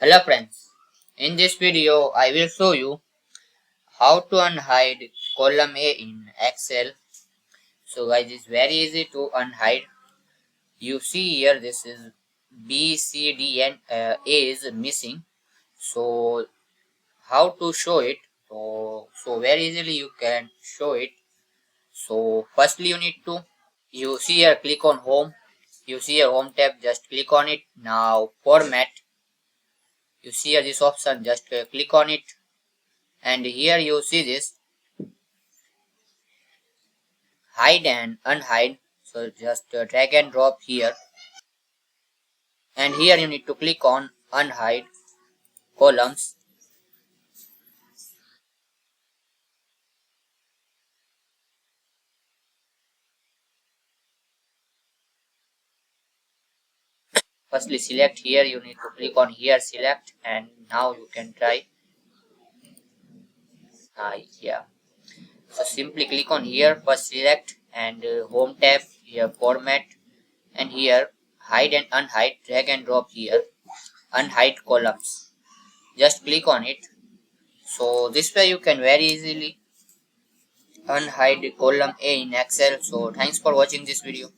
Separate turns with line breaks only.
Hello friends, in this video I will show you how to unhide column A in Excel. So guys, it's very easy to unhide. You see here this is B, C, D and A is missing. So how to show it? So very easily you can show it. So firstly you see here, click on home. You see your home tab, just click on it. Now format, you see here this option, just click on it. And here you see this hide and unhide, so just drag and drop here, and here you need to click on unhide columns. Firstly select here, you need to click on here select, and now you can try. Yeah, so simply click on here, first select, and home tab, here format, and here hide and unhide, drag and drop here, unhide columns, just click on it. So this way you can very easily unhide column A in Excel. So thanks for watching this video.